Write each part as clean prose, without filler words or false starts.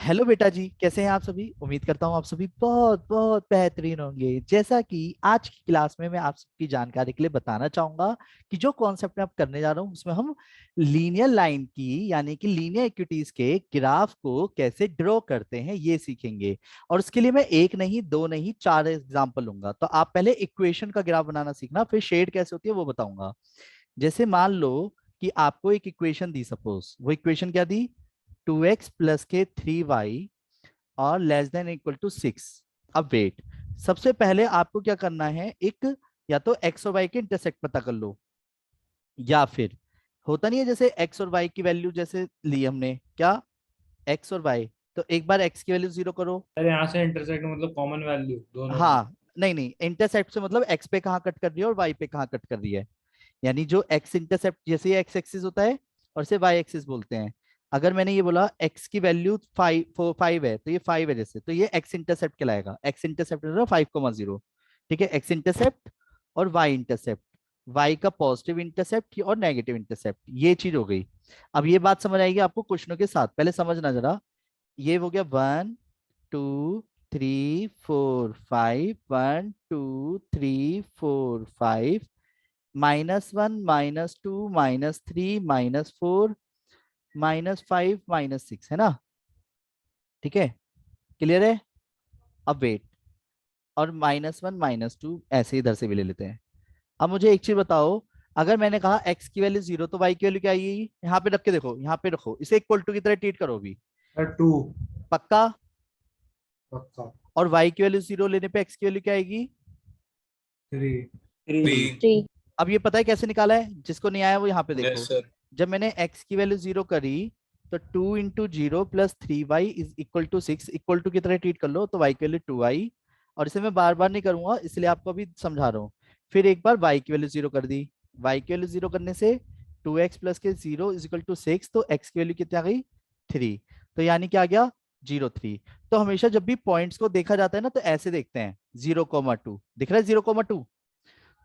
Hello बेटा जी, कैसे हैं आप सभी। उम्मीद करता हूँ आप सभी बहुत बहुत बेहतरीन होंगे। जैसा कि आज की क्लास में मैं आप सबकी जानकारी के लिए बताना चाहूंगा कि जो कॉन्सेप्ट मैं अब करने जा रहा हूँ उसमें हम लीनियर लाइन की यानी कि लीनियर इक्विटीज के ग्राफ को कैसे ड्रॉ करते हैं ये सीखेंगे। और उसके लिए मैं एक नहीं, दो नहीं, चार एग्जाम्पल लूंगा। तो आप पहले इक्वेशन का ग्राफ बनाना सीखना, फिर शेड कैसे होती है वो बताऊंगा। जैसे मान लो कि आपको एक इक्वेशन दी, सपोज वो इक्वेशन क्या दी, 2x प्लस के 3y और लेस देन इक्वल टू 6। अब वेट, सबसे पहले आपको क्या करना है, एक या तो एक्स और वाई के इंटरसेक्ट पता कर लो, या फिर होता नहीं है जैसे एक्स और वाई की वैल्यू जैसे ली हमने क्या, एक्स और वाई, तो एक बार एक्स की वैल्यू जीरो करो। अरे यहाँ से इंटरसेक्ट मतलब कॉमन वैल्यू दोनों की। हाँ, नहीं नहीं, इंटरसेप्ट से मतलब एक्स पे कहाँ कट कर रही है और वाई पे कहाँ कट कर रही है। यानी जो एक्स इंटरसेप्ट, जैसे ये एक्स एक्सिस होता है और इसे वाई एक्सिस बोलते हैं। अगर मैंने ये बोला एक्स की वैल्यू 5 है तो ये 5 है, जैसे तो ये एक्स इंटरसेप्ट कहलाएगा। X intercept 5,0। ठीक है, एक्स इंटरसेप्ट और वाई इंटरसेप्ट, वाई का पॉजिटिव इंटरसेप्ट और नेगेटिव इंटरसेप्ट, ये चीज हो गई। अब ये बात समझ आएगी आपको क्वेश्चनों के साथ, पहले समझना जरा। ये हो गया 1 2 3 4 5, 1 2 3 4 5, -1 -2 -3 -4 -5 -6, है ना। ठीक है, क्लियर है। अब वेट, और -1 -2 ऐसे इधर से भी ले लेते हैं। अब मुझे एक चीज बताओ, अगर मैंने कहा x की वैल्यू जीरो तो y की वैल्यू क्या आएगी, यहाँ पे रख के देखो, यहाँ पे रखो, इसे इक्वल टू की तरह ट्रीट करो भी। टू। पक्का। पक्का। और y की वैल्यू जीरो लेने पे x की वैल्यू क्या आएगी, थ्री। थ्री। थ्री। अब ये पता है कैसे निकाला है, जिसको नहीं आया वो यहाँ पे यस देखो। सर। जब मैंने x की वैल्यू जीरो करी तो 2 × 0 + 3y is equal to 6, equal to की तरह ट्रीट कर लो तो y की वैल्यू 2y। और इसे मैं बार बार नहीं करूंगा इसलिए आपको अभी समझा रहा हूँ। फिर एक बार y की वैल्यू जीरो कर दी, y की वैल्यू जीरो करने से 2x + के 0 इज इक्वल टू 6, तो x की वैल्यू कितनी आ गई, 3। तो यानी क्या आ गया, 0 3। तो हमेशा जब भी पॉइंट्स को देखा जाता है ना तो ऐसे देखते हैं, 0,2 दिख रहा है, 0,2।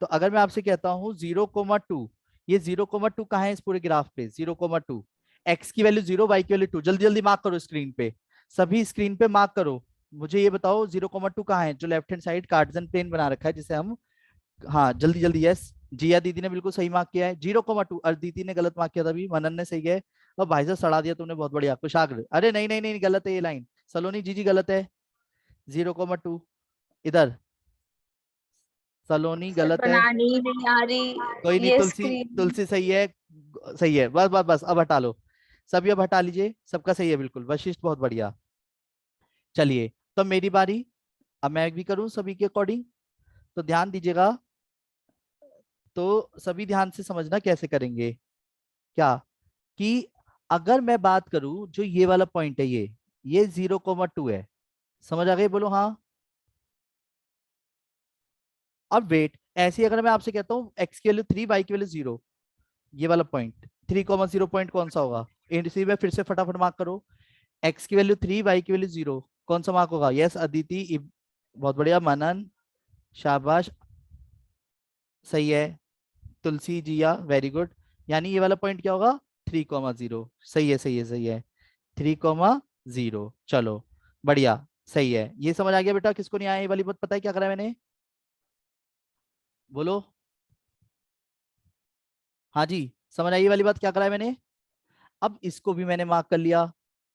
तो अगर मैं आपसे कहता हूँ 0,2, ये 0,2 कहाँ है इस पूरे ग्राफ पे, 0,2। एक्स की वैल्यू 0, वाई की वैल्यू 2, जल्दी जल्दी मार्क करो स्क्रीन पे, सभी स्क्रीन पे मार्क करो। मुझे ये बताओ 0,2 कहाँ है, जो left hand side cartesian plane बना रखा है जिसे हम, हाँ जल्दी जल्दी, यस। जिया दीदी ने बिल्कुल सही मार्क किया है 0,2, अदिति ने गलत मार्क किया था अभी, मनन ने सही है। और भाई साहब सड़ा दिया तुमने, बहुत बढ़िया कुशाग्र। अरे नहीं नहीं नहीं, गलत है ये लाइन, सलोनी जी जी गलत है, 0,2 इधर, सलोनी सर गलत है। बनानी ही नहीं आ कोई रही नहीं, ये तुलसी, स्क्रीन। तुलसी सही है, सही है, बस बस बस, अब हटा लो। सभी अब हटा लीजिए, सबका सही है बिल्कुल, वशिष्ठ बहुत बढ़िया। चलिए, तो मेरी बारी, अब मैं भी करूं सभी के अकॉर्डिंग, तो ध्यान दीजिएगा। तो सभी ध्यान से समझना कैसे करेंगे, क्या कि अगर मैं बात करूं जो ये वाला पॉइंट है, ये 0,2 है, समझ आ गई, बोलो हाँ। अब वेट, ऐसे ही अगर मैं आपसे कहता हूँ एक्स की वैल्यू 3, वाई की वैल्यू 0, ये वाला पॉइंट 3,0 पॉइंट कौन सा होगा, इसी में फिर से फटाफट मार्क करो। एक्स की वैल्यू 3, वाई की वैल्यू 0, कौन सा मार्क होगा, यस अदिति, बहुत बढ़िया, मनन, शाबाश, सही है, तुलसी जिया वेरी गुड। यानी ये वाला पॉइंट क्या होगा, 3,0, सही है सही है सही है, 3,0। चलो बढ़िया, सही है, ये समझ आ गया बेटा। किसको नहीं आया ये वाली बात, पता है क्या करा है मैंने, बोलो। हाँ जी, समझ आई ये वाली बात, क्या करा है मैंने। अब इसको भी मैंने मार्क कर लिया।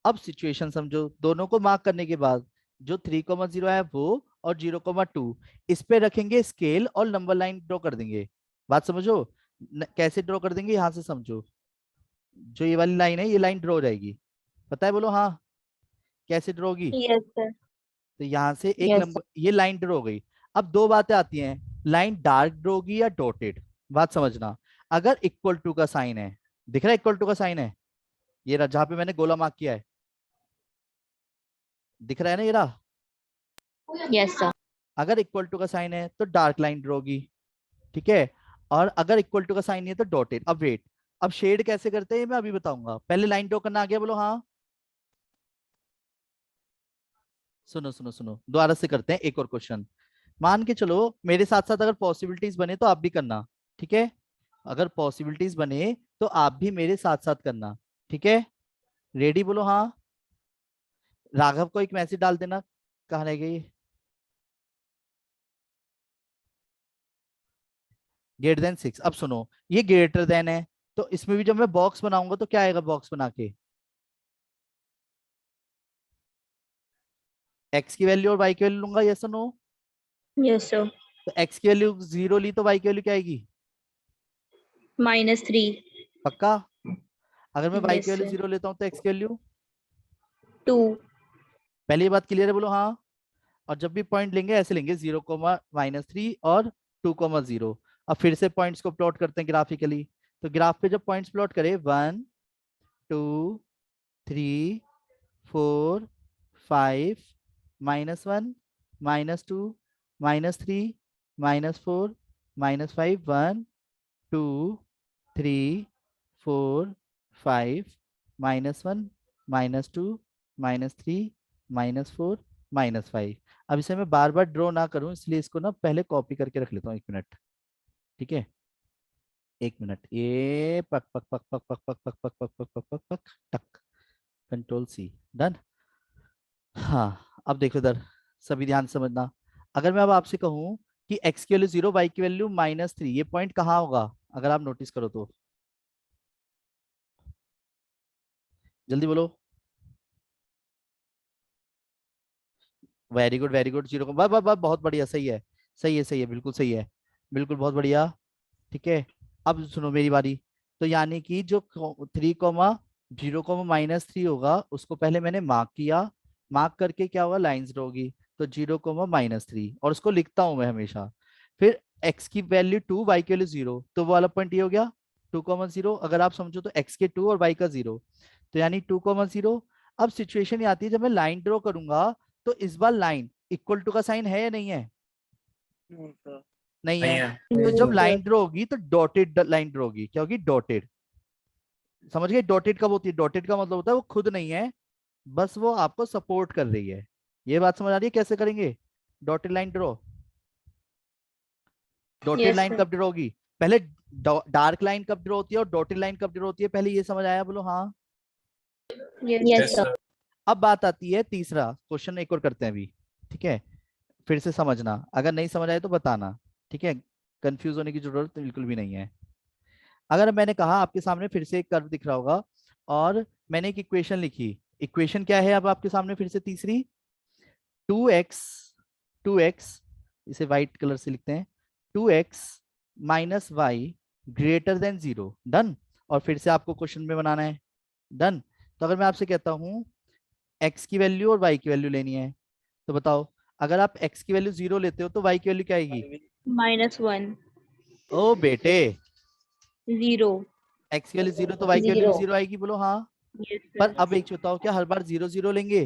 अब सिचुएशन समझो, दोनों को मार्क करने के बाद जो 3,0 है वो और 0,2, इस पे रखेंगे स्केल और नंबर लाइन ड्रॉ कर देंगे। बात समझो, कैसे ड्रॉ कर देंगे, यहां से समझो। जो ये वाली लाइन है ये लाइन ड्रॉ हो जाएगी, पता है, बोलो हाँ। कैसे ड्रॉ होगी, यस सर। तो यहाँ से एक यस सर। लंबा, ये लाइन ड्रॉ हो गई। अब दो बातें आती हैं, लाइन डार्क ड्रॉ होगी या डॉटेड। बात समझना, अगर इक्वल टू का साइन है, दिख रहा है इक्वल टू का साइन है, ये रहा जहां पे मैंने गोला मार्क किया है, दिख रहा है ना ये रहा। Yes sir. अगर इक्वल टू का साइन है तो डार्क लाइन ड्रॉ होगी, ठीक है। और अगर इक्वल टू का साइन नहीं है तो डॉटेड। अब वेट, अब शेड कैसे करते हैं मैं अभी बताऊंगा, पहले लाइन ड्रॉ करना आ गया, बोलो हाँ। सुनो सुनो सुनो, दोबारा से करते हैं एक और क्वेश्चन। मान के चलो मेरे साथ साथ अगर पॉसिबिलिटीज बने तो आप भी करना, ठीक है। अगर पॉसिबिलिटीज बने तो आप भी मेरे साथ साथ करना, ठीक है। रेडी, बोलो हाँ। राघव को एक मैसेज डाल देना, कहाँ रह गई? Greater than 6। अब सुनो, ये ग्रेटर देन है, तो इसमें भी जब मैं बॉक्स बनाऊंगा तो क्या आएगा बॉक्स बना के? एक्स की वैल्यू और वाई की वैल्यू लूंगा, यस और नो? Yes, sir. तो एक्स की वैल्यू 0 ली तो वाई की वैल्यू क्या आएगी? -3. पक्का? अगर मैं वाई Yes, की वैल्यू sir. 0 लेता हूँ तो एक्स की वैल्यू? 2. पहले ये बात क्लियर है, बोलो हाँ। और जब भी पॉइंट लेंगे ऐसे लेंगे, 0, -3 और 2, 0। अब फिर से पॉइंट्स को प्लॉट करते हैं ग्राफिकली। तो ग्राफ पे जब पॉइंट्स प्लॉट करें, 1, 2, 3, 4, 5, -1, -2, -3, -4, -5, 1, 2, 3, 4, 5, -1, -2, -3, -4, -5। अब इसे मैं बार बार ड्रॉ ना करूं, इसलिए इसको ना पहले कॉपी करके रख लेता हूँ, 1 मिनट। ठीक है, 1 मिनट। ये पक पक पक पक पक पक पक पक पक पक पक पक पक टक, Ctrl+C, डन। हाँ, अब देखो इधर, सभी ध्यान से समझना। अगर मैं अब आपसे कहूं कि x की वैल्यू 0, y की वैल्यू -3, ये पॉइंट कहाँ होगा अगर आप नोटिस करो तो? जल्दी बोलो। Very good, very good. 0 को बस बस, बहुत बढ़िया, सही है, सही है, सही है, बिल्कुल सही है, बिल्कुल, बहुत बढ़िया। ठीक है, अब सुनो मेरी बारी। तो यानी कि जो 3, 0, -3 होगा, उसको पहले मैंने मार्क किया, मार्क करके क्या होगा, लाइंस ड्रॉ होगी। तो 0, -3, और उसको लिखता हूं मैं हमेशा। फिर x की वैल्यू 2, y की वैल्यू 0, तो वो वाला पॉइंट ये हो गया 2, 0। अगर आप समझो तो x के 2 और y का 0, तो यानी 2, 0। अब सिचुएशन ये आती है, जब मैं लाइन ड्रॉ करूंगा तो इस बार लाइन इक्वल टू का साइन है या नहीं है? नहीं नहीं है। है। तो No, जब sir. लाइन ड्रॉ होगी तो डॉटेड लाइन ड्रॉ होगी, क्या होगी? डॉटेड। समझ गए? डॉटेड कब होती है? डॉटेड का मतलब होता है वो खुद नहीं है, बस वो आपको सपोर्ट कर रही है। ये बात समझ आ रही है कैसे करेंगे dotted line draw? Dotted Yes, line sir. कब ड्रॉ होगी? पहले डार्क लाइन कब ड्रॉ होती है और डॉटेड लाइन कब ड्रॉ होती है, पहले ये समझ आया? बोलो हाँ। Yes, yes sir. सर। अब बात आती है तीसरा क्वेश्चन, एक और करते हैं अभी। ठीक है, फिर से समझना, अगर नहीं समझ आए तो बताना। ठीक है, कंफ्यूज होने की जरूरत बिल्कुल भी नहीं है। अगर मैंने कहा, आपके सामने फिर से एक कर्व दिख रहा होगा और मैंने एक इक्वेशन लिखी। इक्वेशन क्या है अब आपके सामने फिर से तीसरी? 2x, इसे व्हाइट कलर से लिखते हैं, 2x - y greater than 0, done. और फिर से आपको क्वेश्चन में बनाना है, डन। तो अगर मैं आपसे कहता हूं x की वैल्यू और y की वैल्यू लेनी है, तो बताओ, अगर आप x की वैल्यू 0 लेते हो तो y की वैल्यू क्या आएगी? -1. ओ बेटे, 0. x की वैल्यू 0 तो y की वैल्यू भी 0 आएगी, बोलो हाँ। Yes, पर sir. अब एक चीज बताओ, क्या हर बार 0, 0 लेंगे?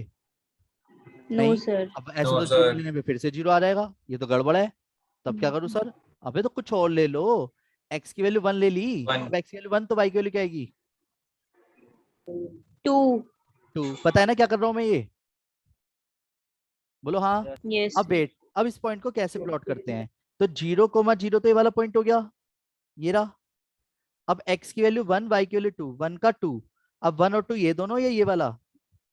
No, नहीं। sir. अब ऐसे नो तो 0 सर। लेने में फिर से 0 आ जाएगा, ये तो गड़बड़ है। तब क्या करूं सर? अबे तो कुछ और ले लो। x की वैल्यू 1 ले ली, वन। अब x की वैल्यू 1 तो y की वैल्यू क्या आएगी? 2. 2। पता है ना क्या कर रहा हूं मैं ये? बोलो हाँ। Yes, अब sir. वेट, अब इस पॉइंट को कैसे प्लॉट करते हैं? तो 0, 0 तो ये वाला पॉइंट हो गया, ये रहा। अब x की वैल्यू 1, y की वैल्यू 2, 1 का 2। अब 1 और 2 ये दोनों या ये वाला?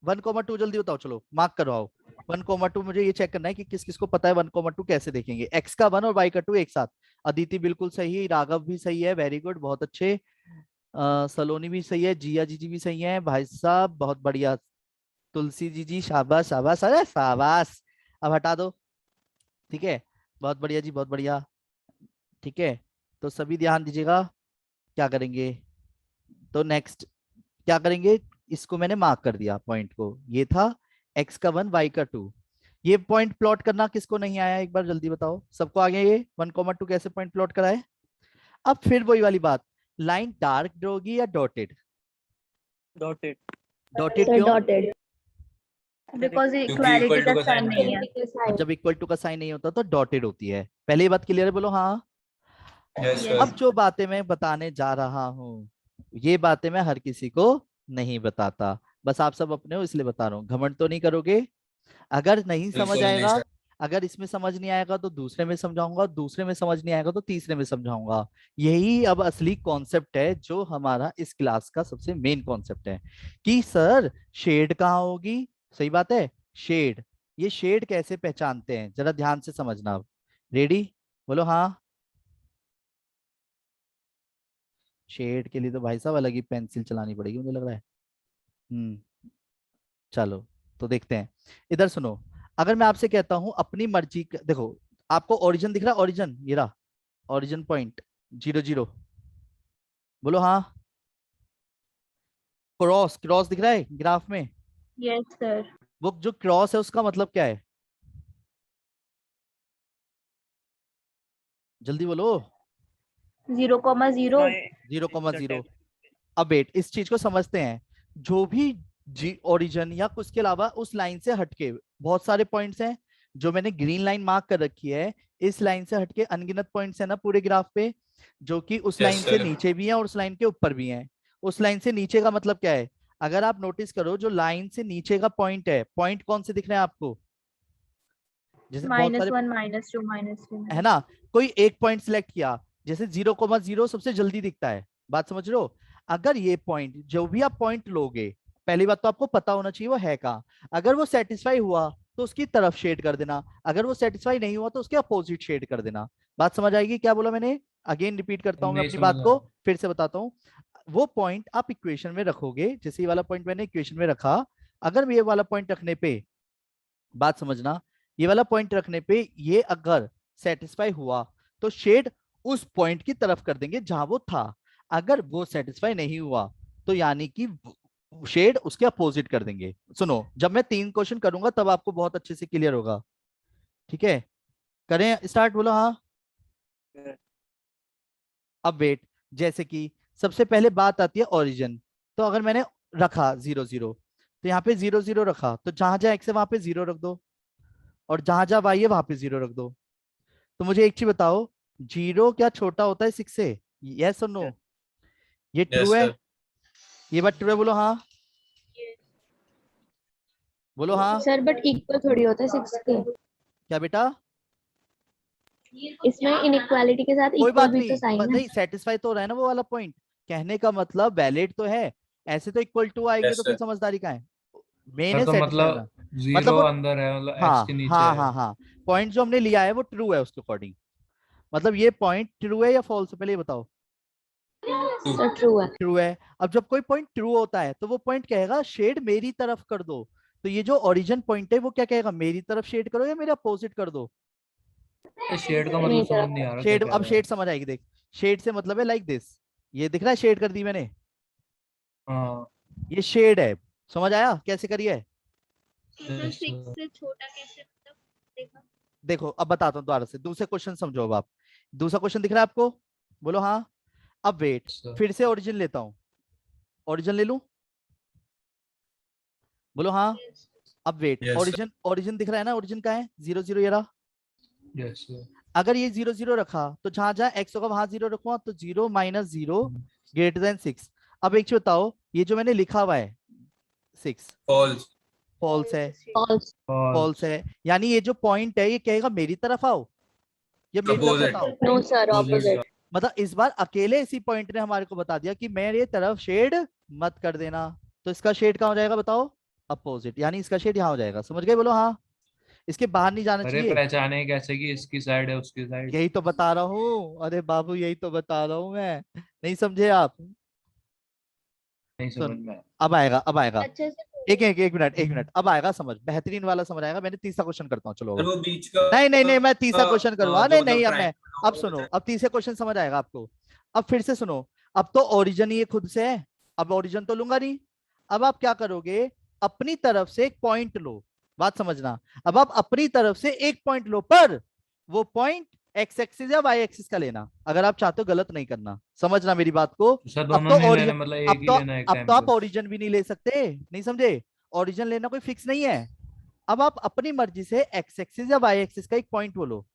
1, 2 जल्दी बताओ, चलो मार्क करवाओ। 1, 2 मुझे ये चेक करना है कि किस किस को पता है 1, 2 कैसे देखेंगे। x का 1 और y का 2 एक साथ। अदिति बिल्कुल सही, राघव भी सही है, वेरी गुड, बहुत अच्छे। सलोनी भी सही है, जिया जी भी सही है, भाई साहब बहुत बढ़िया। तुलसी जी, शाबाश शाबाश, अरे शाबाश। अब हटा दो। ठीक है, बहुत बढ़िया जी, बहुत बढ़िया। ठीक है, तो सभी ध्यान दीजिएगा, क्या करेंगे? तो नेक्स्ट क्या करेंगे? इसको मैंने मार्क कर दिया पॉइंट को, ये था x का 1, y का 2। ये पॉइंट प्लॉट करना किसको नहीं आया, एक बार जल्दी बताओ। सबको आ गया ये 1, 2 कैसे पॉइंट प्लॉट कराए? अब फिर वही वाली बात, लाइन डार्क ड्रॉ होगी या डॉटेड? डॉटेड। डॉटेड Sir, क्यों? dotted. Because क्योंकि equality इक्वल टू का का sign साइन नहीं नहीं है। है. और जब इक्वल टू का साइन नहीं होता तो डॉटेड होती है। पहले ये बात क्लियर है, बोलो हाँ। Yes Yes. अब सर। जो बातें मैं बताने जा रहा हूँ, ये बातें मैं हर किसी को नहीं बताता, बस आप सब अपने हो इसलिए बता रहा हूँ। घमंड तो नहीं करोगे? अगर नहीं समझ बिल्कुल नहीं आएगा, सर। अगर इसमें समझ नहीं आएगा तो दूसरे में समझाऊंगा, दूसरे में समझ नहीं आएगा तो तीसरे में समझाऊंगा। यही अब असली कॉन्सेप्ट है, जो हमारा इस क्लास का सबसे मेन कॉन्सेप्ट है। कि सर शेड कहाँ होगी, सही बात है। शेड, ये शेड कैसे पहचानते हैं जरा ध्यान से समझना। रेडी, बोलो हाँ। शेड के लिए तो भाई साहब अलग ही पेंसिल चलानी पड़ेगी मुझे लग रहा है। चलो तो देखते हैं। इधर सुनो, अगर मैं आपसे कहता हूं अपनी मर्जी देखो, आपको ओरिजिन दिख रहा है, ओरिजिन ये रहा, ओरिजिन पॉइंट 0 0। बोलो हाँ। क्रॉस, क्रॉस दिख रहा है ग्राफ में। Yes, sir. वो जो क्रॉस है उसका मतलब क्या है, जल्दी बोलो। 0,0. 0,0। अब वेट, इस चीज को समझते हैं। जो भी जी ओरिजिन या कुछ के अलावा उस लाइन से हटके बहुत सारे पॉइंट्स हैं, जो मैंने ग्रीन लाइन मार्क कर रखी है, इस लाइन से हटके अनगिनत पॉइंट्स है ना पूरे ग्राफ पे, जो कि उस लाइन से नीचे भी हैं और उस लाइन के ऊपर भी हैं। उस लाइन से नीचे का मतलब क्या है, अगर आप नोटिस करो जो लाइन से नीचे का पॉइंट है, पॉइंट कौन से दिख रहे हैं आपको, जैसे बहुत सारे -1, -2, -2. है ना, कोई एक पॉइंट सिलेक्ट किया, जैसे 0,0 सबसे जल्दी दिखता है, बात समझ रहे हो। अगर ये पॉइंट, जो भी आप पॉइंट लोगे, पहली बात तो आपको पता होना चाहिए वो है कहाँ। अगर वो सेटिस्फाई हुआ तो उसकी तरफ शेड कर देना, अगर वो सेटिस्फाई नहीं हुआ तो उसके अपोजिट शेड कर देना। बात समझ आएगी क्या बोला मैंने, अगेन रिपीट करता हूँ मैं नहीं अपनी समझ बात को, आया। फिर से बताता हूँ। वो पॉइंट आप इक्वेशन में रखोगे, जैसे ये वाला पॉइंट मैंने इक्वेशन में रखा, अगर ये वाला पॉइंट रखने पे, बात समझना, ये वाला पॉइंट रखने पे ये अगर सेटिस्फाई हुआ तो शेड उस पॉइंट की तरफ कर देंगे जहां वो था। अगर वो सेटिस्फाई नहीं हुआ तो यानी कि शेड उसके अपोजिट कर देंगे। सुनो, जब मैं 3 क्वेश्चन करूंगा तब आपको बहुत अच्छे से क्लियर होगा, ठीक है। करें स्टार्ट, बोलो हाँ। अब वेट, जैसे कि सबसे पहले बात आती है ओरिजिन, तो अगर मैंने रखा 0 0, तो यहाँ पे 0 0 रखा, तो जहां जहां एक्स है वहां पे 0 रख दो, और जहां जहां वाई है वहां पे 0 रख दो। तो मुझे एक चीज बताओ, 0 क्या छोटा होता है 6 से, यस और नो, ये ट्रू यस है, सर। ये बात ट्रू है, बोलो हाँ, बोलो हाँ। सर बट इक्वल थोड़ी होता है 6 के, क्या बेटा, इसमें इनइक्वालिटी के साथ कोई इक्वल बात भी तो नहीं, साइन है. नहीं सेटिस्फाई तो हो रहा है ना वो वाला पॉइंट, कहने का मतलब वैलिड तो है। ऐसे तो इक्वल टू आएंगे यस तो फिर सर। समझदारी का है, मेन सर है तो सेटिस्फाई मतलब होना। मतलब 0 वो, अंदर है, मतलब एक्स के हाँ नीचे हाँ है। हाँ हाँ, पॉइंट जो हमने लिया है वो ट्रू है उसके अकॉर्डिंग। मतलब ये पॉइंट ट्रू है या फॉल्स है, पहले ये बताओ। सर ट्रू है. ट्रू है। अब जब कोई पॉइंट ट्रू होता है तो वो पॉइंट कहेगा शेड मेरी तरफ कर दो, तो ये जो ओरिजिन पॉइंट है वो क्या कहेगा, मेरी तरफ शेड करो या मेरे अपोजिट कर दो। शेड का मतलब मेरी समझ तरफ. नहीं आ रहा क्या शेड, कह अब रहा है। शेड समझ आएगी देख, शेड से मतलब है लाइक दिस, ये दिख रहा है शेड कर दी मैंने, हाँ। ये शेड है। समझ आया कैसे करिए। Sir yes, 6 sir. से छोटा कैसे, मतलब देखा. देखो अब बताता हूँ दोबारा से, दूसरे क्वेश्चन समझो अब आप। दूसरा क्वेश्चन दिख रहा है आपको, बोलो हाँ। अब वेट, sir. फिर से ओरिजिन लेता हूँ, ओरिजिन ले लूं, बोलो हाँ। अब wait, yes sir. Origin, origin दिख रहा है ना, ओरिजिन का है 0 0 ये रहा। yes, sir. अगर ये 0 0 रखा तो जहां जहां एक्स होगा वहां 0 रखूंगा, तो 0 - 0 ग्रेटर देन 6। अब एक चीज बताओ, ये जो मैंने लिखा हुआ है 6, फॉल्स। फॉल्स है, फॉल्स. False False. है, यानी ये जो पॉइंट है ये कहेगा मेरी तरफ आओ या मेरी तरफ मत अपोजिट। आओ। No sir, Opposite. ऑपोजिट. मतलब इस बार अकेले इसी पॉइंट ने हमारे को बता दिया कि मेरे तरफ शेड मत कर देना, तो इसका शेड कहाँ हो जाएगा बताओ, अपोजिट, यानी इसका शेड यहाँ हो जाएगा। समझ गए, बोलो हाँ। इसके बाहर नहीं जाना अरे चाहिए। पहचाने कैसे कि इसकी साइड है उसकी साइड। यही तो बता रहा हूँ, अरे बाबू यही तो बता रहा हूँ मैं, नहीं समझे आप। नहीं सुन, समझ में आया। अब आएगा, अब आएगा, अच्छे से. एक मिनट, अब आएगा समझ, बेहतरीन वाला समझ आएगा। मैंने तीसरा क्वेश्चन करता हूँ, चलो सर अब। वो बीच का नहीं नहीं नहीं, मैं तीसरा क्वेश्चन करूंगा, जो नहीं नहीं, मतलब अब मैं, ट्रायंगल अब होगा वो सुनो, बचा अब तीसरे क्वेश्चन समझ आएगा आपको। अब फिर से सुनो, अब तो ओरिजिन ही ये खुद से है, अब ओरिजिन तो लूंगा नहीं। अब आप क्या करोगे, अपनी तरफ से एक पॉइंट लो, बात समझना। अब आप अपनी तरफ से एक पॉइंट लो, पर वो पॉइंट एक्स एक्सिस या वाई एक्सिस का लेना, अगर आप चाहते हो, गलत नहीं करना, समझना मेरी बात को। तो सर अब दोनों तो नहीं लेने, ओरिजिन, मतलब अब एक ही तो लेना एक अब तो टाइम आप पे। ओरिजिन भी नहीं ले सकते, नहीं समझे, ओरिजिन लेना कोई फिक्स नहीं है। अब आप अपनी मर्जी से एक्स एक्सिस या वाई एक्सिस का एक पॉइंट बोलो,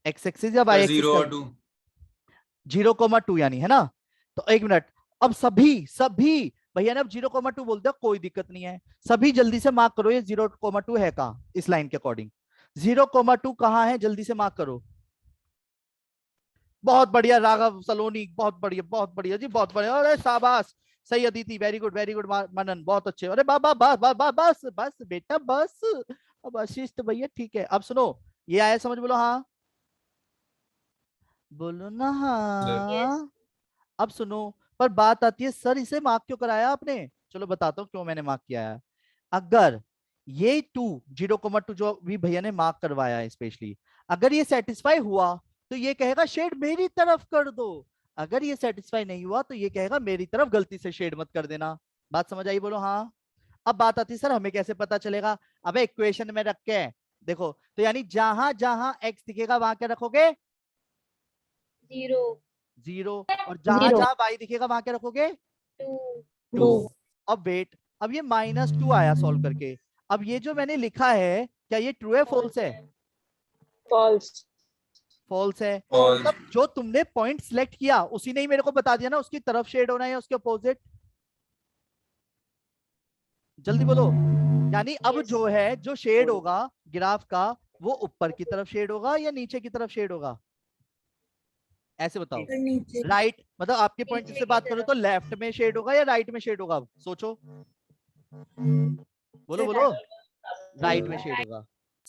एक्स एक्सिस या वाई सर एक्सिस 0 का, और 2। 0,2 यानी, है ना। तो एक मिनट, अब सभी सभी भैया ने अब 0,2 बोल दिया, कोई दिक्कत नहीं है, सभी जल्दी से मार्क करो ये 0,2 है कहाँ इस लाइन के अकॉर्डिंग, 0,2 कहाँ है, जल्दी से मार्क करो। बहुत बढ़िया राघव सलोनी, बहुत बढ़िया, बहुत बढ़िया जी, बहुत बढ़िया, अरे शाबाश। सही अदिति, वेरी गुड मनन, बहुत अच्छे। अरे बा बा बा बा बा बस बस बेटा बस। अब वशिष्ठ भैया ठीक है। अब सुनो, ये आया समझ, बोलो हाँ, बोलो ना हाँ। अब सुनो, पर बात आती है सर इसे मार्क क्यों कराया आपने। चलो बताता हूँ क्यों मैंने मार्क किया है। अगर ये 0,2 जो भी भैया ने मार्क करवाया है स्पेशली, अगर ये सेटिस्फाई हुआ तो ये कहेगा शेड मेरी तरफ कर दो। अगर ये सेटिस्फाई नहीं हुआ तो ये कहेगा मेरी तरफ गलती से शेड मत कर देना। बात समझ आई, बोलो हाँ। अब बात आती है सर हमें कैसे पता चलेगा। अब इक्वेशन में रख के देखो, तो यानी जहां जहां एक्स दिखेगा वहां क्या रखोगे, 0 0, और जहां Zero. जहां वाई दिखेगा वहां क्या रखोगे, 2 2। अब वेट, अब ये -2 आया सॉल्व करके। अब ये जो मैंने लिखा है क्या ये ट्रू है फॉल्स है, false, फॉल्स है। False. मतलब जो तुमने पॉइंट सिलेक्ट किया उसी ने ही मेरे को बता दिया ना उसकी तरफ शेड होना है या उसके अपोजिट। जल्दी बोलो। यानी अब Yes. जो है, जो शेड होगा ग्राफ का, वो ऊपर की तरफ शेड होगा या नीचे की तरफ शेड होगा, ऐसे बताओ। राइट, मतलब आपके पॉइंट नीचे से की बात करो तो तरफ। लेफ्ट में शेड होगा या राइट में शेड होगा, अब सोचो, बोलो बोलो। राइट में शेड होगा,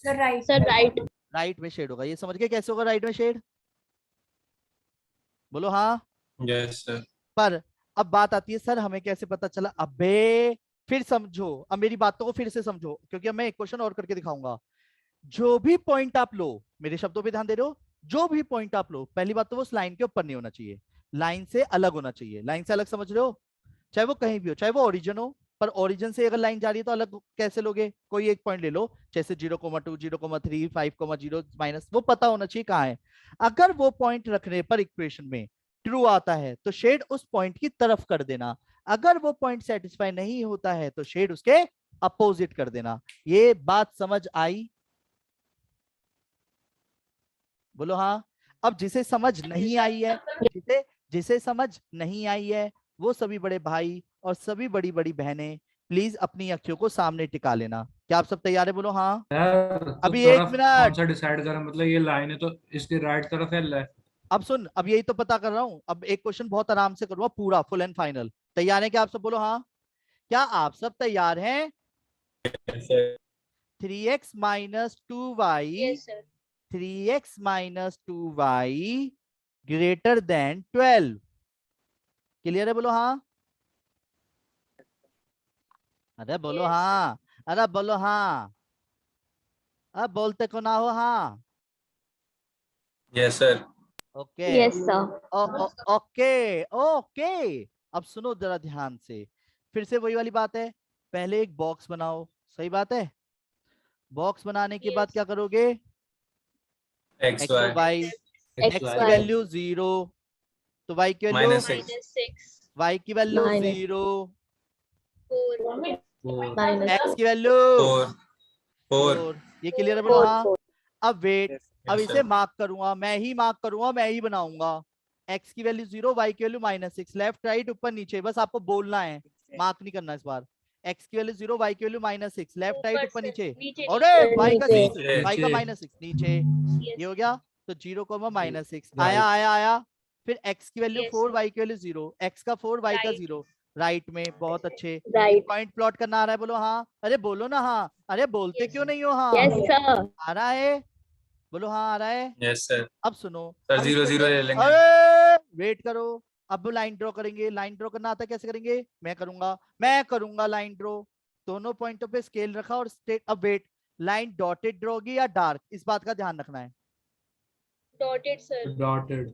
Sir, right. राइट में शेड होगा। ये समझ गए कैसे होगा राइट में शेड, बोलो हाँ। Yes, sir. पर अब बात आती है सर हमें कैसे पता चला। अबे फिर समझो, अब मेरी बातों को फिर से समझो, क्योंकि अब मैं एक क्वेश्चन और करके दिखाऊंगा। जो भी पॉइंट आप लो, मेरे शब्दों पे ध्यान दे रहे हो, जो भी पॉइंट आप लो, पहली बात तो वो उस लाइन के ऊपर नहीं होना चाहिए, लाइन से अलग होना चाहिए। लाइन से अलग समझ रहे हो, चाहे वो कहीं भी हो, चाहे वो ओरिजिन हो, पर ओरिजिन से अगर लाइन जा रही है तो अलग कैसे लोगे। कोई एक पॉइंट ले लो, जैसे 0,2 0,3 5,0 माइनस, वो पता होना चाहिए कहाँ है। अगर वो पॉइंट रखने पर इक्वेशन में ट्रू आता है तो शेड उस पॉइंट की तरफ कर देना। अगर वो पॉइंट सेटिस्फाई नहीं होता है तो शेड उसके अपोजिट कर देना। ये बात समझ आई, बोलो हाँ। अब जिसे समझ नहीं आई है, जिसे जिसे समझ नहीं आई है, वो सभी बड़े भाई और सभी बड़ी बड़ी बहनें प्लीज अपनी अखियों को सामने टिका लेना। क्या आप सब तैयार है, बोलो हाँ। यार तो अभी एक तरफ कौन मिनट, सा डिसाइड करें, मतलब ये लाइन है तो इसकी राइट तरफ है लेफ्ट। अब सुन, अब यही तो पता कर रहा हूं। अब एक क्वेश्चन बहुत आराम से करूंगा, पूरा फुल एंड फाइनल। तैयार है क्या आप सब, बोलो हाँ। क्या आप सब तैयार हैं। 3x - 2y, Yes, sir. 3x - 2y greater than 12। Clear है, बोलो हाँ। अरे बोलो Yes. हाँ, अरे बोलो हाँ, अब बोलते को ना हो हाँ। Yes, sir. Okay Yes, sir. Okay okay. अब सुनो जरा ध्यान से, फिर से वही वाली बात है। पहले एक बॉक्स बनाओ, सही बात है। बॉक्स बनाने के बाद Yes. क्या करोगे, X, एक्स और Y. Y. X, X Y. की Y. वैल्यू 0 तो वाई की वैल्यू, -6. -6. वाई की वैल्यू Minus. 0, 4. 4. एक्स -4. की वैल्यू 4. 4. 4। ये क्लियर है, बोलो 4. हाँ। 4. अब वेट, अब Yes, इसे sir. मार्क करूंगा, मैं ही मार्क करूंगा, मैं ही बनाऊंगा। एक्स की वैल्यू 0, वाई की वैल्यू -6, लेफ्ट राइट ऊपर नीचे, बस आपको बोलना है, मार्क नहीं करना इस बार। एक्स की वैल्यू 0, वाई की वैल्यू -6, लेफ्ट राइट ऊपर ऊपर से नीचे। नीचे अरे नीचे वाई का नीचे 6, नीचे वाई का नीचे -6 नीचे। ये Yes. हो गया, तो 0, -6 आया Right. आया आया। फिर एक्स की वैल्यू Yes, 4, sir. वाई की वैल्यू 0, एक्स का 4, वाई का Right. 0, राइट में, बहुत अच्छे। Right. पॉइंट प्लॉट करना आ रहा है, बोलो हाँ। अरे बोलो ना हाँ, अरे बोलते Yes. क्यों नहीं हो हाँ। Yes, sir. आ रहा है, बोलो हाँ आ रहा है। Yes, sir. अब सुनो, सर अब 0 इसमें 0 ले लेंगे. अरे वेट करो। अब लाइन ड्रॉ करेंगे, लाइन ड्रॉ करना आता है कैसे करेंगे, मैं करूंगा लाइन ड्रॉ। दोनों पॉइंटों पे स्केल रखा और स्टेट। अब वेट, लाइन डॉटेड ड्रॉ होगी या डार्क, इस बात का ध्यान रखना है। Dotted, sir. Dotted.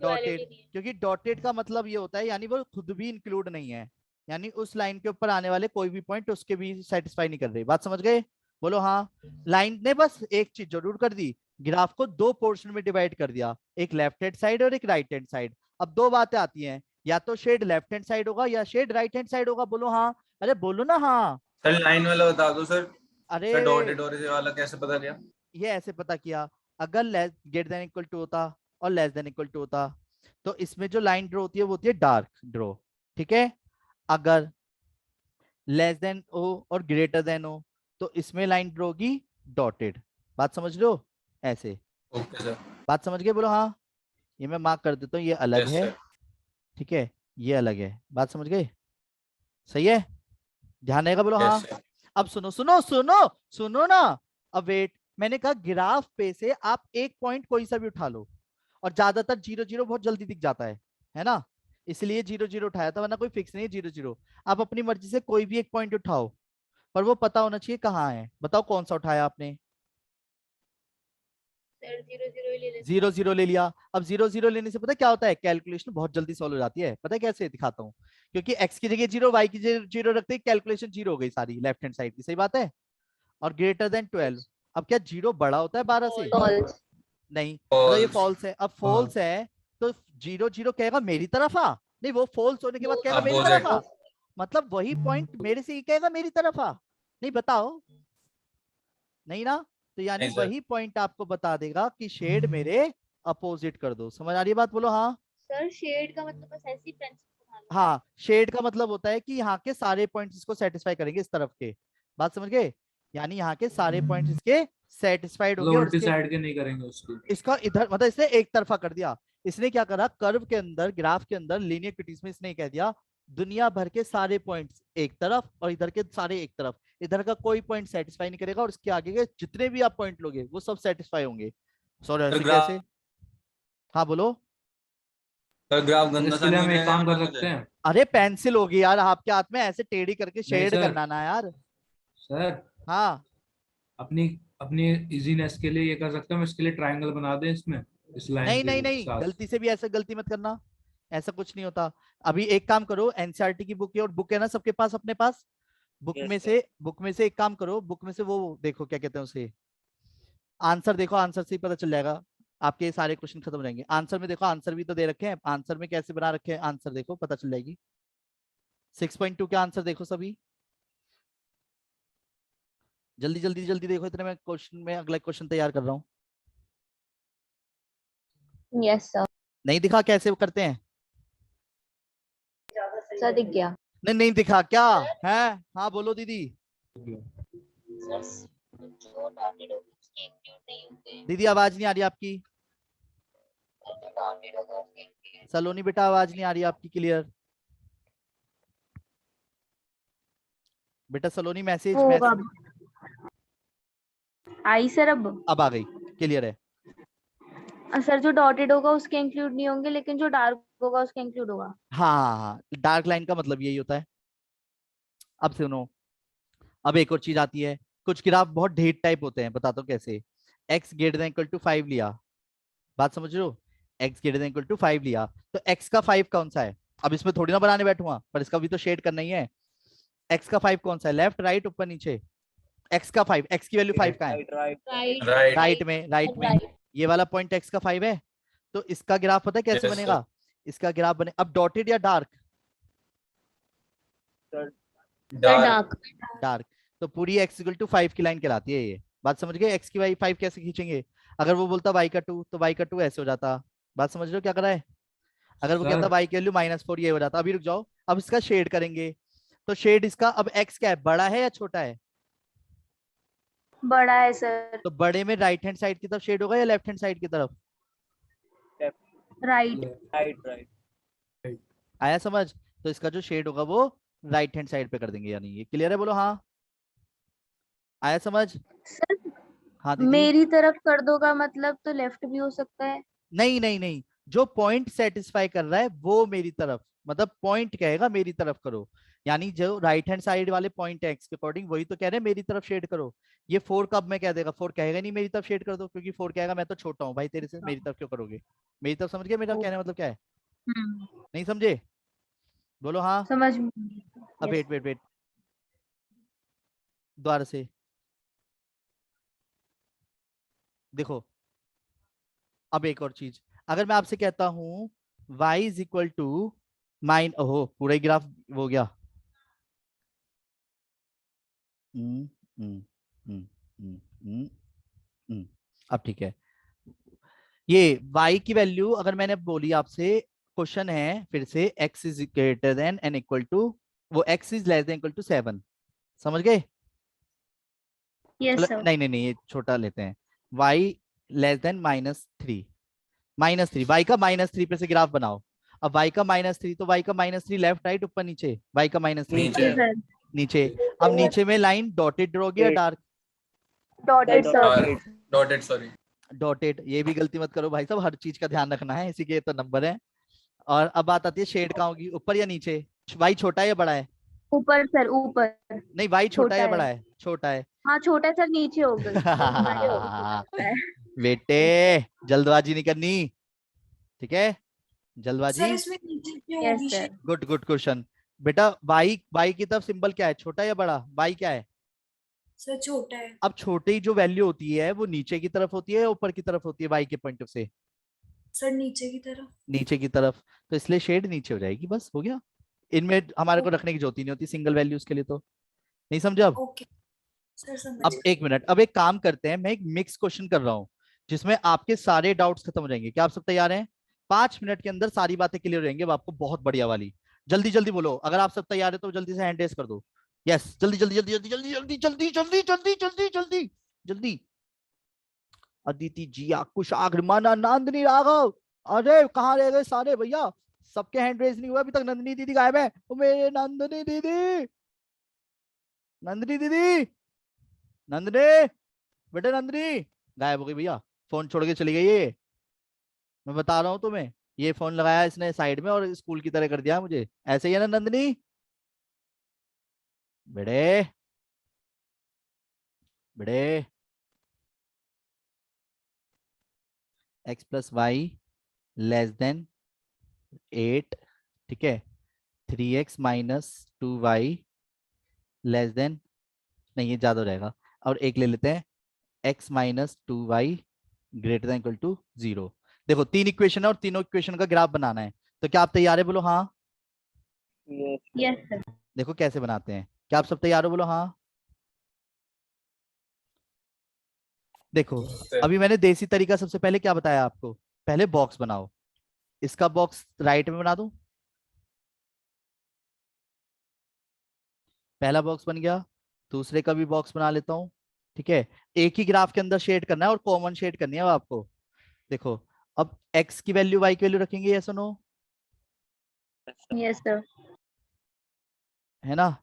Dotted, Equality नहीं है. क्योंकि डॉटेड का मतलब ये होता है यानी वो खुद भी इंक्लूड नहीं है, यानी उस लाइन के ऊपर आने वाले कोई भी पॉइंट उसके भी सेटिस्फाई नहीं कर रही। बात समझ गए, बोलो हाँ। लाइन ने बस एक चीज जरूर कर दी, ग्राफ को दो पोर्शन में डिवाइड कर दिया, एक लेफ्ट हैंड साइड और एक राइट हैंड साइड। अब दो बातें आती हैं, या तो शेड लेफ्ट हैंड साइड होगा या शेड राइट हैंड साइड होगा, बोलो हाँ। अरे बोलो ना हाँ। सर लाइन वाला बता दो सर. अरे सर डॉटेड वाला कैसे पता किया? ये ऐसे पता किया, अगर less greater than equal to होता और लेस देन इक्वल टू होता तो इसमें जो लाइन ड्रॉ होती है वो होती है डार्क ड्रॉ, ठीक है। अगर लेस देन हो और ग्रेटर देन हो तो इसमें लाइन ड्रॉ होगी डॉटेड। बात समझ लो, ऐसे। Okay sir. बात समझ गए, बोलो हाँ। ये मैं मार्क कर देता हूँ, ये अलग यस है, सर. ठीक है, ये अलग है। बात समझ गए, सही है, ध्यान रहेगा, बोलो हाँ। Yes, sir. अब सुनो सुनो सुनो सुनो ना, अब वेट, मैंने कहा ग्राफ पे से आप एक पॉइंट कोई सा भी उठा लो, और ज्यादातर 0 0 बहुत जल्दी दिख जाता है ना, इसलिए 0 0 उठाया था, वरना कोई फिक्स नहीं है 0 0। आप अपनी मर्जी से कोई भी एक पॉइंट उठाओ, पर वो पता होना चाहिए कहाँ है। बताओ कौन सा उठाया आपने? सर 0 0 ले लेते 0 0 ले लिया। अब 0 0 लेने से पता है क्या होता है, कैलकुलेशन बहुत जल्दी सॉल्व हो जाती है। पता है कैसे? दिखाता हूँ। क्योंकि x की जगह 0, y की जगह 0 रखते ही कैलकुलेशन 0 हो गई सारी लेफ्ट हैंड साइड की, सही बात है। और ग्रेटर देन 12, अब क्या 0 बड़ा होता है 12 से? False. नहीं, मतलब ये False. फॉल्स है। अब फॉल्स है तो 0 0 कहेगा मेरी तरफ आ, नहीं वो फॉल्स होने के बाद कहेगा मेरी Opposite. तरफ आ, मतलब वही पॉइंट मेरे से ही कहेगा मेरी तरफ आ। नहीं बताओ, नहीं ना, तो यानी नहीं, sir. वही पॉइंट आपको बता देगा कि शेड मेरे अपोजिट कर दो। समझ आ रही है बात? बोलो हाँ। सर शेड का मतलब बस ऐसी पेंसिल बना लो। हाँ, शेड का मतलब होता है कि यहाँ के सारे पॉइंट्स इसको सेटिस्फाई करेंगे इस तरफ के। बात समझ गए? यानी यहाँ के सारे पॉइंट्स इसके सेटिस्फाइड मतलब होंगे, और उल्टी इसके साइड के नहीं करेंगे उसकी। इसका इधर मतलब इसने एक तरफा कर दिया। इसने क्या करा, कर्व के अंदर, ग्राफ के अंदर, लीनियर इक्विटीज में इसने कह दिया दुनिया भर के सारे पॉइंट्स एक तरफ और इधर के सारे एक तरफ, इधर का कोई पॉइंट सेटिस्फाई नहीं करेगा, और इसके आगे के जितने भी आप पॉइंट लोगे वो सब सेटिस्फाई होंगे। सॉरी ऐसे ग्राफ कैसे? हाँ बोलो। सर ग्राफ गंदा इसके सा लिए हम नहीं एक काम रहेगा कर ना सकते हैं अरे पेंसिल होगी यार आपके हाथ में, ऐसे टेढ़ी करके नहीं शेड सर, करना ना यार। सर हाँ अपनी अपनी इजीनेस के लिए ये कर सकते हैं, हम इसके लिए ट्रायंगल बना दें इसमें, इस लाइन नहीं के नहीं नहीं, साथ। गलती से भी ऐसा गलती मत करना, ऐसा कुछ नहीं होता। अभी एक काम करो, एनसीईआरटी की बुक है, और बुक है ना सबके पास अपने पास, बुक में से एक काम करो, बुक में से वो देखो क्या कहते हैं उसे, आंसर देखो, आंसर से ही पता चल जाएगा आपके ये सारे क्वेश्चन खत्म रहेंगे। आंसर में देखो, आंसर भी तो दे रखे हैं, आंसर में कैसे बना रखे हैं आंसर देखो, पता चल जाएगी। 6.2 के आंसर देखो सभी, जल्दी जल्दी जल्दी देखो, इतने में क्वेश्चन में अगला क्वेश्चन तैयार कर रहा हूँ। Yes sir. नहीं दिखा कैसे करते हैं? सर दिख गया। नहीं नहीं दिखा क्या है? हाँ बोलो दीदी। सर जो डॉटेड होगा उसके इंक्लूड नहीं होंगे। दीदी आवाज नहीं आ रही आपकी। जो डॉटेड होगा उसके include- सलोनी बेटा आवाज नहीं आ रही आपकी क्लियर। बेटा सलोनी मैसेज होगा। मैसेज आई सर अब आ गई, क्लियर है। सर जो डॉटेड होगा उसके इंक्लूड नहीं होंगे, लेकिन जो डार्क होगा उसके इंक्लूड होगा। हाँ हाँ हाँ, डार्क लाइन का मतलब यही होता है। अब सुनो, अब एक और चीज आती है, कुछ ग्राफ बहुत ढेर टाइप होते हैं, बताता हूँ कैसे। x greater than equal to 5 लिया, बात समझ रहे हो, x greater than equal to 5 लिया, तो x का 5 कौन सा है? अब इसमें थोड़ी ना बनाने बैठूंगा, पर इसका भी तो शेड करना ही है। x का 5 कौन सा है? लेफ्ट राइट ऊपर नीचे? x का 5, x की वैल्यू 5 कहाँ है? Right. राइट में ये वाला पॉइंट x का 5 है, तो इसका ग्राफ पता है कैसे Yes, बनेगा? इसका ग्राफ बने, अब डॉटेड या डार्क? Dark. डार्क। तो पूरी x इक्वल टू 5 की लाइन कहलाती है ये। बात समझ गए? x की y 5 कैसे खींचेंगे? अगर वो बोलता y का 2 तो y का 2 ऐसे हो जाता। बात समझ रहे हो क्या करा है? अगर वो कहता सर y की वैल्यू -4 ये हो जाता। अभी रुक जाओ, अब इसका शेड करेंगे, तो शेड इसका अब x क्या है, बड़ा है या छोटा है? बड़ा है सर। तो बड़े में राइट हैंड साइड की तरफ शेड होगा या लेफ्ट हैंड साइड की तरफ? राइट। आया समझ? तो इसका जो शेड होगा वो राइट हैंड साइड पे कर देंगे, यानी ये क्लियर है? बोलो हाँ। आया समझ? सर हाँ दीदी। मेरी तरफ कर दोगा मतलब तो लेफ्ट भी हो सकता है। नहीं नहीं नहीं, जो पॉइंट सेटिस्फाई कर रहा है वो मेरी तरफ, मतलब पॉइंट कहेगा मेरी तरफ करो, यानी जो राइट हैंड साइड वाले पॉइंट है एक्स के अकॉर्डिंग वही तो कह रहे हैं मेरी तरफ शेड करो। ये 4 कब में कह देगा? 4 कहेगा नहीं मेरी तरफ शेड कर दो, क्योंकि 4 कहेगा मैं तो छोटा हूँ भाई तेरे से, मेरी तरफ क्यों करोगे? मेरी तरफ समझ गए मेरा कहने का मतलब क्या है? नहीं समझे? बोलो हाँ। समझ में। अब Yes. वेट दोबारा से देखो। अब एक और चीज, अगर मैं आपसे कहता हूं y is equal to mine, ओहो पूरा ही ग्राफ हो गया। हम्म, हम्म, हम्म, हम्म, हम्म, अब ठीक है। ये y की वैल्यू अगर मैंने बोली आपसे, क्वेश्चन है फिर से, x is greater than and equal to, वो x is less than equal to 7, समझ गए? Yes, चलो sir. नहीं ये छोटा लेते हैं, y लेस देन -3, -3 y का -3 पे से ग्राफ बनाओ। अब y का -3, तो y का -3 लेफ्ट राइट ऊपर नीचे, y का -3 नीचे सर नीचे। अब नीचे में लाइन डॉटेड ड्रॉगे या dark? Dotted sir dark dotted sorry dotted. ये भी गलती मत करो भाई साहब, हर चीज का ध्यान रखना है, इसी के तो नंबर है। और अब बात आती है शेड कहाँ होगी, ऊपर या नीचे? y छोटा है या बड़ा है? ऊपर सर ऊपर नहीं, y छोटा छोटा है या है। बड़ा है? छोटा है। हाँ छोटा है सर नीचे हो गई बेटे जल्दबाजी नहीं करनी, ठीक है? जल्दबाजी। सर इसमें नीचे क्यों यस होगी sir shade? Good good question बेटा। y की तरफ सिंबल क्या है, छोटा या बड़ा? y क्या है? सर छोटा है। अब छोटी जो वैल्यू होती है वो नीचे की तरफ होती है या ऊपर की तरफ होती है y के पॉइंट ऑफ से? सर नीचे की तरफ। नीचे की तरफ, तो इसलिए शेड नीचे हो जाएगी, बस हो गया। इनमें हमारे को रखने की जरूरत ही नहीं होती सिंगल वैल्यूज के लिए, तो नहीं समझे अब? ओके सर समझ अब एक मिनट, अब एक काम करते हैं, मैं एक मिक्स क्वेश्चन कर रहा हूँ जिसमें आपके सारे डाउट्स खत्म हो जाएंगे। क्या आप सब तैयार हैं? 5 मिनट के अंदर सारी बातें क्लियर हो जाएंगी अब आपको, बहुत बढ़िया वाली। जल्दी जल्दी बोलो, अगर आप सब तैयार है तो जल्दी से हैंड रेस कर दो। यस, जल्दी जल्दी जल्दी जल्दी जल्दी जल्दी जल्दी जल्दी जल्दी जल्दी जल्दी जल्दी। अदिति जिया कुशाग्र माना नंदनी राघव, अरे कहाँ रह गए सारे भैया? सबके हैंड रेस नहीं हुआ अभी तक, नंदिनी दीदी गायब है। ओ मेरे नंदिनी दीदी, नंदिनी दीदी, नंदनी, बेटे नंदिनी गायब हो गई भैया, फोन छोड़ के चली गई ये। मैं बता रहा हूँ तुम्हें, ये फोन लगाया इसने साइड में और स्कूल की तरह कर दिया मुझे, ऐसे ही है ना नंदिनी? बेटे बेटे, x + y <8, ठीक है? 3x - 2y नहीं, ये ज्यादा हो जाएगा। और एक ले लेते हैं, x - 2y > 0। देखो 3 इक्वेशन है और तीनों इक्वेशन का ग्राफ बनाना है, तो क्या आप तैयार है? बोलो हाँ। यस सर देखो कैसे बनाते हैं, क्या आप सब तैयार हो? बोलो हाँ। देखो अभी मैंने देसी तरीका सबसे पहले क्या बताया आपको, पहले बॉक्स बनाओ। इसका बॉक्स राइट में बना दूं, पहला बॉक्स बन गया। दूसरे का भी बॉक्स बना लेता हूँ, ठीक है? एक ही ग्राफ के अंदर शेड करना है और कॉमन शेड करनी है आपको। देखो अब x की वैल्यू y की वैल्यू रखेंगे, यस और नो? यस सर है ना?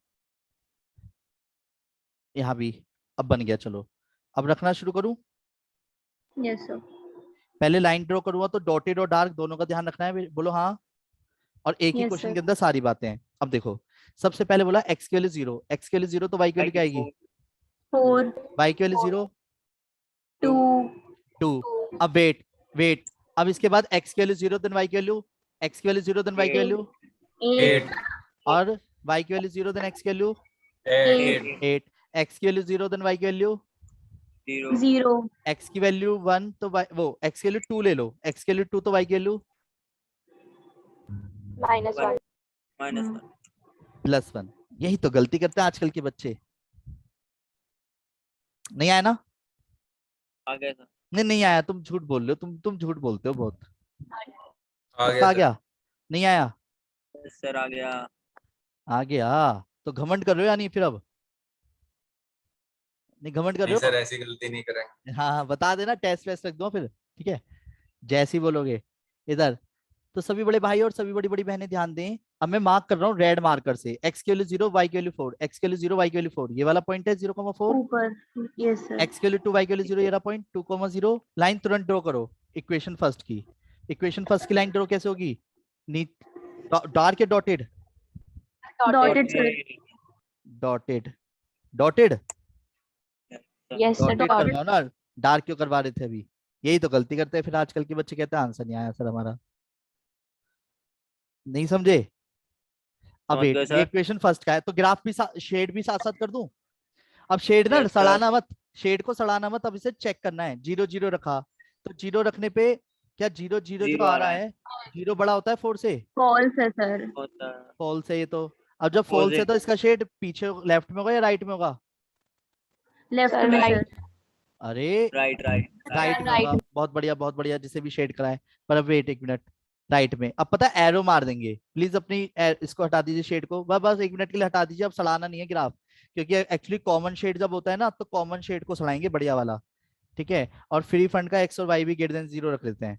यहाँ भी अब बन गया। चलो अब रखना शुरू करूं। यस सर पहले लाइन ड्रॉ करूंगा तो डॉटेड और डार्क दोनों का ध्यान रखना है, बोलो हाँ। और एक ही Yes, क्वेश्चन sir. के अंदर सारी बातें हैं। अब देखो सबसे पहले बोला x की वैल्यू 0, x की वैल्यू 0 तो y की वैल्यू क्या आएगी? 4 y की वैल्यू 0 2 2। अब वेट, अब इसके बाद x की वैल्यू 0 देन y की वैल्यू, x की वैल्यू 0 देन y की वैल्यू 8 और y की वैल्यू 0 देन x की वैल्यू 8 8। x की वैल्यू 0 देन y की वैल्यू 0 x की वैल्यू 1 तो y, वो x की वैल्यू 2 ले लो, x की वैल्यू 2 तो y की वैल्यू -1 +1। यही तो गलती करते हैं आजकल के बच्चे। नहीं आया ना? नहीं आया, तुम झूठ बोल रहे हो, तुम झूठ बोलते हो बहुत। आ पक्का आ गया गया? नहीं आया? सर आ गया। आ गया तो घमंड कर रहे हो या नहीं? फिर अब नहीं घमंड कर नहीं रहे सर, हो? ऐसी गलती नहीं करेंगे। हाँ बता देना, टेस्ट वेस्ट रख दो फिर, ठीक है? जैसे ही बोलोगे इधर। तो सभी बड़े भाई और सभी बड़ी बड़ी बहनें ध्यान दें, अब मैं मार्क कर रहा हूँ रेड मार्कर से, x की वैल्यू 0 y की वैल्यू 4, x की वैल्यू 0 y की वैल्यू 4, ये वाला पॉइंट है 0,4। ऊपर यस सर x की वैल्यू 2 y की वैल्यू 0, ये रहा पॉइंट 2,0। लाइन तुरंत ड्रॉ करो इक्वेशन फर्स्ट की। इक्वेशन फर्स्ट की लाइन ड्रॉ कैसे होगी? डार्क या dotted? Dotted sir dotted dotted yes sir dotted dotted करवाओ ना, डार्क क्यों करवा रहे थे अभी? यही तो गलती करते हैं फिर आजकल के बच्चे, कहते हैं आंसर नहीं आया सर हमारा। नहीं समझे? अब समझ गए वेट, सर। ये इक्वेशन फर्स्ट का है तो ग्राफ भी शेड भी साथ साथ कर दूं। अब शेड ना Yes, sir. सड़ाना मत, शेड को सड़ाना मत, अब इसे चेक करना है। 0 0 रखा तो 0 रखने पे क्या 0 0 जो आ रहा है 0 बड़ा होता है 4 से? फॉल्स है सर फॉल्स है ये तो। अब जब फॉल्स है तो इसका शेड पीछे लेफ्ट में होगा या राइट में होगा? लेफ्ट में सर अरे राइट राइट में होगा। बहुत बढ़िया बहुत बढ़िया, जिसे भी शेड कराए। पर अब वेट एक मिनट, राइट में। अब पता है एरो मार देंगे, प्लीज अपनी इसको हटा दीजिए शेड को, बस 1 मिनट के लिए हटा दीजिए। अब सड़ाना नहीं है ग्राफ, क्योंकि एक्चुअली कॉमन शेड जब होता है ना तो कॉमन शेड को सड़ाएंगे बढ़िया वाला, ठीक है? और फ्री फंड का x और y भी > 0 रख लेते हैं।